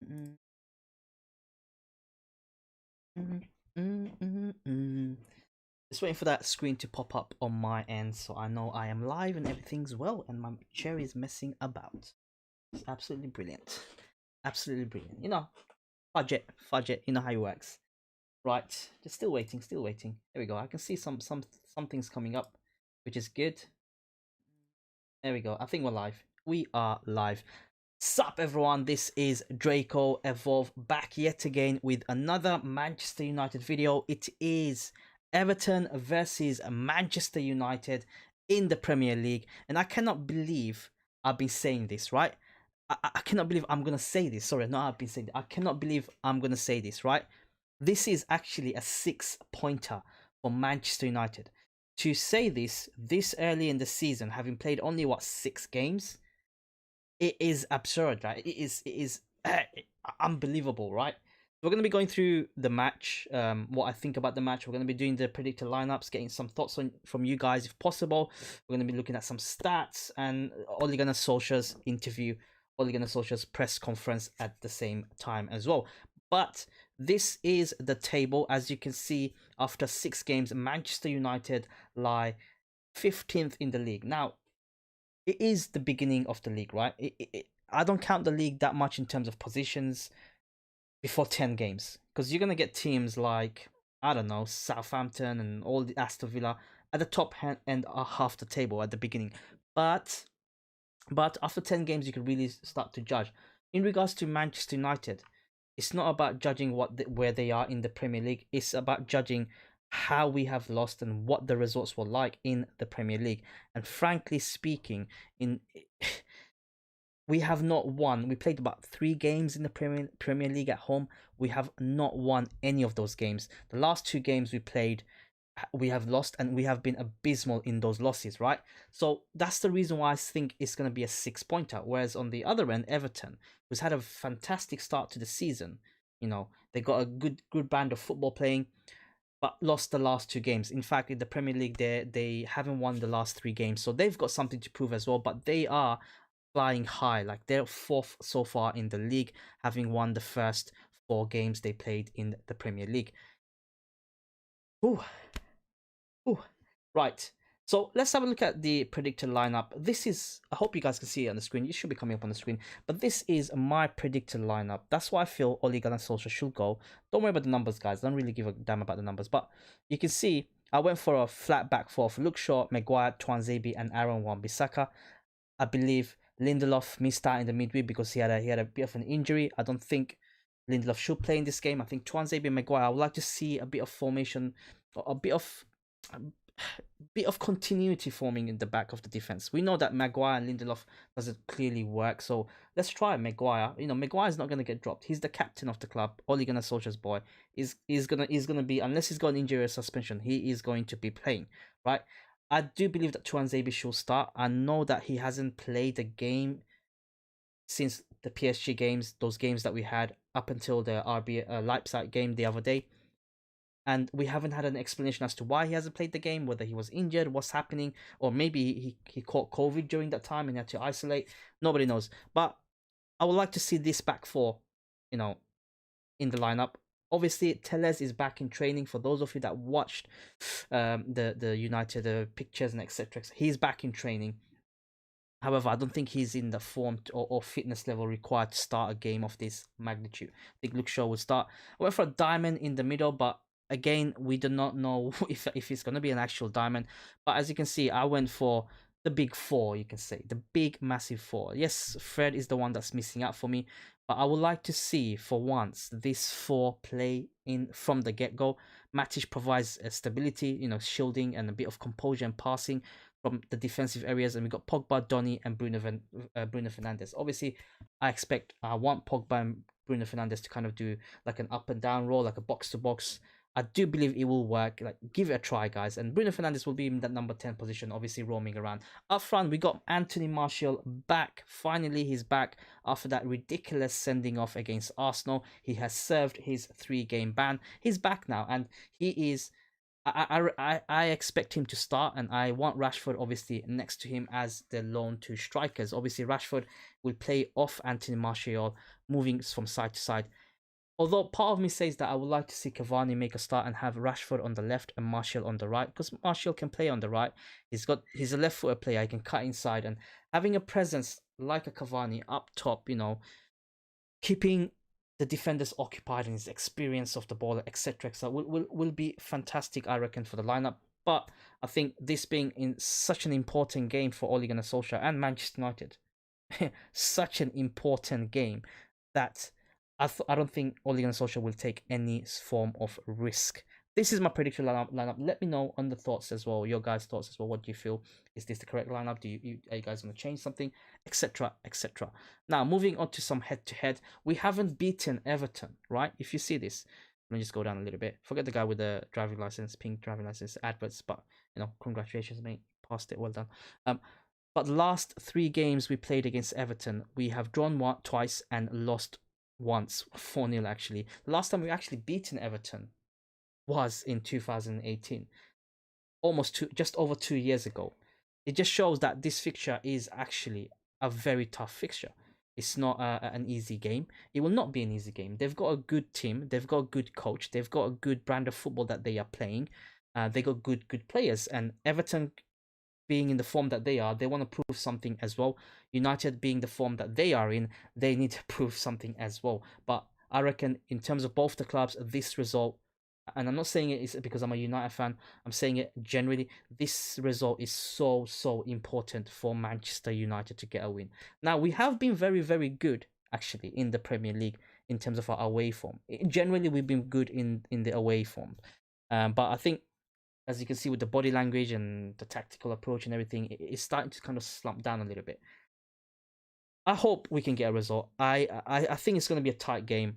Mm, mm, mm, mm, mm. Just waiting for that screen to pop up on my end so I know I am live and everything's well and my chair is messing about. It's absolutely brilliant. Absolutely brilliant. Fudge it, you know how it works. Right, just still waiting, still waiting. There we go. I can see some things coming up, which is good. There we go. I think we're live. We are live. Sup everyone, this is Draco Evolve back yet again with another Manchester United video. It is Everton versus Manchester United in the Premier League, and I cannot believe I've been saying this, right? I cannot believe I'm gonna say this. Sorry, no, I've been saying this. I cannot believe I'm gonna say this, right? This is actually a 6-pointer for Manchester United. To say this early in the season, having played only what 6 games, it is absurd, right? It is unbelievable, right? We're going to be going through the match, what I think about the match. We're going to be doing the predicted lineups, getting some thoughts from you guys if possible. We're going to be looking at some stats and Ole Gunnar Solskjaer's interview, Ole Gunnar Solskjaer's press conference at the same time as well. But this is the table. As you can see, after 6 games, Manchester United lie 15th in the league. Now, it is the beginning of the league, right? I don't count the league that much in terms of positions before 10 games because you're going to get teams like, I don't know, Southampton and all the Aston Villa at the top end of half the table at the beginning. But after 10 games, you can really start to judge. In regards to Manchester United, it's not about judging where they are in the Premier League. It's about judging how we have lost and what the results were like in the Premier League. And frankly speaking, in we have not won. We played about 3 games in the Premier League at home. We have not won any of those games. The last 2 games we played, we have lost, and we have been abysmal in those losses, right? So that's the reason why I think it's going to be a 6-pointer. Whereas on the other end, Everton, who's had a fantastic start to the season, they got a good band of football playing, but lost the last 2 games. In fact, in the Premier League, they haven't won the last 3 games, so they've got something to prove as well. But they are flying high, like they're fourth so far in the league, having won the first 4 games they played in the Premier League. Ooh, ooh. Right. So let's have a look at the predicted lineup. This is, I hope you guys can see it on the screen. It should be coming up on the screen. But this is my predicted lineup. That's why I feel Ole Gunnar Solskjaer should go. Don't worry about the numbers, guys. Don't really give a damn about the numbers. But you can see I went for a flat back four for Luke Shaw, Maguire, Tuanzebe, and Aaron Wan-Bissaka. I believe Lindelof missed out in the midweek because he had a bit of an injury. I don't think Lindelof should play in this game. I think Tuanzebe and Maguire, I would like to see a bit of formation, a bit of continuity forming in the back of the defense. We know that Maguire and Lindelof doesn't clearly work, so let's try Maguire. Maguire's not gonna get dropped. He's the captain of the club. Ole Gunnar Solskjaer's boy is gonna be, unless he's got an injury or suspension, he is going to be playing, right? I do believe that Tuanzebe should start. I know that he hasn't played a game since the PSG games, those games that we had up until the RB Leipzig game the other day. And we haven't had an explanation as to why he hasn't played the game, whether he was injured, what's happening, or maybe he caught COVID during that time and had to isolate. Nobody knows. But I would like to see this back four, in the lineup. Obviously, Tellez is back in training. For those of you that watched the United pictures and etc., he's back in training. However, I don't think he's in the form or fitness level required to start a game of this magnitude. I think Luke Shaw would start. I went for a diamond in the middle, but again, we do not know if it's going to be an actual diamond. But as you can see, I went for the big four, you can say. The big, massive four. Yes, Fred is the one that's missing out for me. But I would like to see, for once, this four play in from the get-go. Matic provides stability, shielding and a bit of composure and passing from the defensive areas, and we got Pogba, Donny, and Bruno Fernandes. Obviously, I want Pogba and Bruno Fernandes to kind of do like an up and down role, like a box to box. I do believe it will work. Like, give it a try, guys. And Bruno Fernandes will be in that number 10 position, obviously roaming around. Up front, we got Anthony Martial back. Finally, he's back after that ridiculous sending off against Arsenal. He has served his 3-game ban. He's back now, and he is I expect him to start, and I want Rashford obviously next to him as the lone two strikers. Obviously, Rashford will play off Anthony Martial, moving from side to side. Although part of me says that I would like to see Cavani make a start and have Rashford on the left and Martial on the right, because Martial can play on the right. He's a left-footed player. He can cut inside, and having a presence like a Cavani up top, keeping the defenders occupied and his experience of the ball, etc., etc., will be fantastic, I reckon, for the lineup. But I think this being in such an important game for Ole Gunnar Solskjaer and Manchester United, such an important game that I don't think Ole Gunnar Solskjaer will take any form of risk. This is my prediction lineup. Let me know on the thoughts as well, your guys' thoughts as well. What do you feel? Is this the correct lineup? Are you guys going to change something, etc., etc.? Now, moving on to some head-to-head. We haven't beaten Everton, right? If you see this, let me just go down a little bit. Forget the guy with the driving license, pink driving license adverts, but congratulations, mate. Passed it. Well done. But the last 3 games we played against Everton, we have drawn twice and lost once, 4-0 actually. The last time we actually beaten Everton was in 2018, just over 2 years ago. It just shows that this fixture is actually a very tough fixture. It's not an easy game. It will not be an easy game. They've got a good team. They've got a good coach. They've got a good brand of football that they are playing. They got good players. And Everton being in the form that they are, they want to prove something as well. United being the form that they are in, they need to prove something as well. But I reckon in terms of both the clubs, this result, and I'm not saying it is because I'm a United fan, I'm saying it generally, this result is so important for Manchester United to get a win. Now, we have been very, very good actually in the Premier League in terms of our away form. Generally, we've been good in the away form. But I think, as you can see with the body language and the tactical approach and everything, it's starting to kind of slump down a little bit. I hope we can get a result. I think it's going to be a tight game,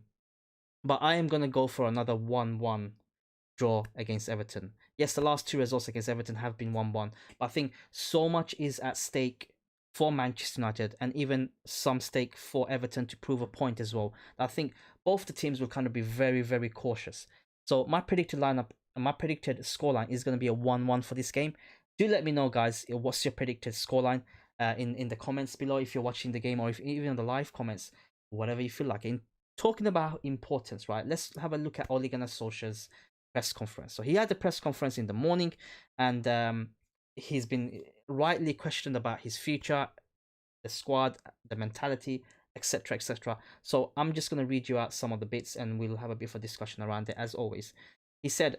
but I am going to go for another 1-1 draw against Everton. Yes, the last 2 results against Everton have been 1-1, but I think so much is at stake for Manchester United and even some stake for Everton to prove a point as well. I think both the teams will kind of be very, very cautious. So my predicted lineup, my predicted scoreline is going to be a 1-1 for this game. Do let me know, guys, what's your predicted scoreline in the comments below if you're watching the game, or if even in the live comments, whatever you feel like. In talking about importance, right? Let's have a look at Ole Gunnar Solskjaer's press conference. So he had the press conference in the morning, and he's been rightly questioned about his future, the squad, the mentality, etc., etc. So I'm just going to read you out some of the bits, and we'll have a bit of a discussion around it as always. He said,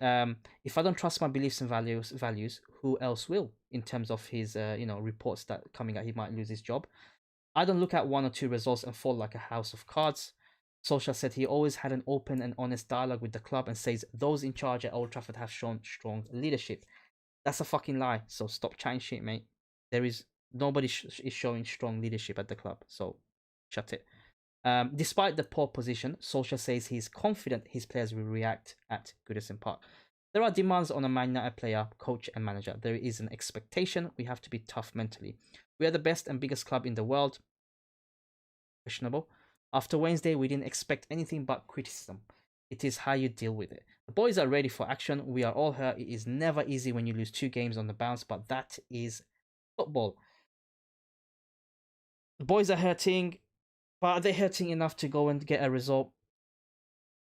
"If I don't trust my beliefs and values, who else will?" In terms of his, reports that coming out, he might lose his job. "I don't look at 1 or 2 results and fall like a house of cards." Solskjaer said he always had an open and honest dialogue with the club and says those in charge at Old Trafford have shown strong leadership. That's a fucking lie. So stop chatting shit, mate. There is nobody is showing strong leadership at the club. So shut it. Despite the poor position, Solskjaer says he's confident his players will react at Goodison Park. There are demands on a Man United player, coach, and manager. There is an expectation. We have to be tough mentally. We are the best and biggest club in the world. Questionable. After Wednesday, we didn't expect anything but criticism. It is how you deal with it. The boys are ready for action. We are all hurt. It is never easy when you lose 2 games on the bounce, but that is football. The boys are hurting, but are they hurting enough to go and get a result?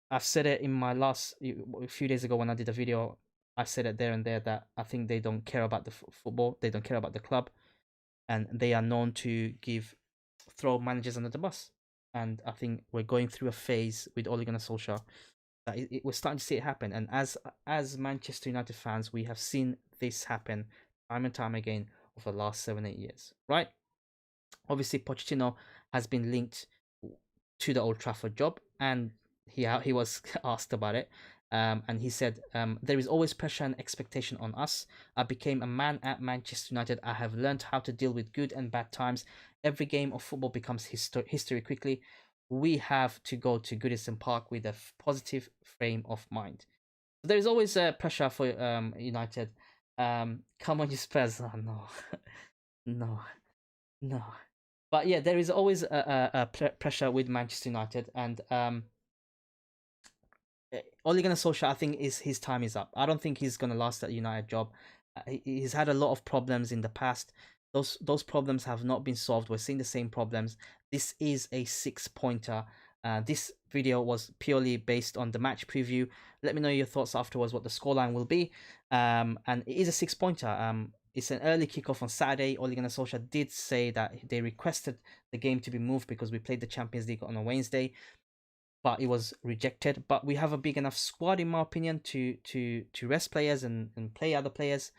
I've said it in my a few days ago when I did a video. I said it there and there that I think they don't care about the football. They don't care about the club, and they are known to throw managers under the bus. And I think we're going through a phase with Ole Gunnar Solskjaer that we're starting to see it happen. And as Manchester United fans, we have seen this happen time and time again over the last 7-8 years, right? Obviously, Pochettino has been linked to the Old Trafford job, and he was asked about it. And he said, there is always pressure and expectation on us. I became a man at Manchester United. I have learned how to deal with good and bad times. Every game of football becomes history quickly. We have to go to Goodison Park with a positive frame of mind. There is always pressure for United. Come on, you Spurs. Oh, no. No. No. But yeah, there is always a pressure with Manchester United, and Ole Gunnar Solskjaer, I think his time is up. I don't think he's gonna last at United job. He's had a lot of problems in the past. Those problems have not been solved. We're seeing the same problems. This is a 6-pointer. This video was purely based on the match preview. Let me know your thoughts afterwards, what the scoreline will be. And it is a 6-pointer. It's an early kickoff on Saturday. Ole Gunnar Solskjaer did say that they requested the game to be moved because we played the Champions League on a Wednesday, but it was rejected. But we have a big enough squad, in my opinion, to rest players and play other players.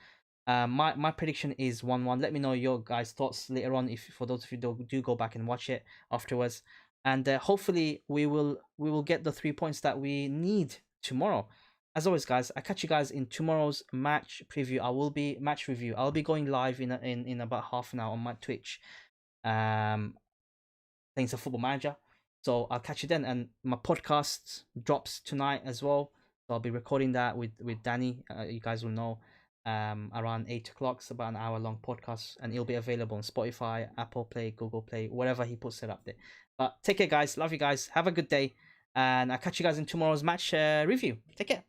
My prediction is 1-1. Let me know your guys' thoughts later on, if for those of you do go back and watch it afterwards. And hopefully we will get the 3 points that we need tomorrow. As always, guys, I catch you guys in tomorrow's match preview. Match review. I'll be going live in about half an hour on my Twitch. Playing some Football Manager. So I'll catch you then. And my podcast drops tonight as well. So I'll be recording that with Danny. You guys will know. Around 8 o'clock. It's about an hour-long podcast, and it'll be available on Spotify, Apple Play, Google Play, wherever he puts it up there. But take care, guys. Love you guys. Have a good day, and I'll catch you guys in tomorrow's match review. Take care.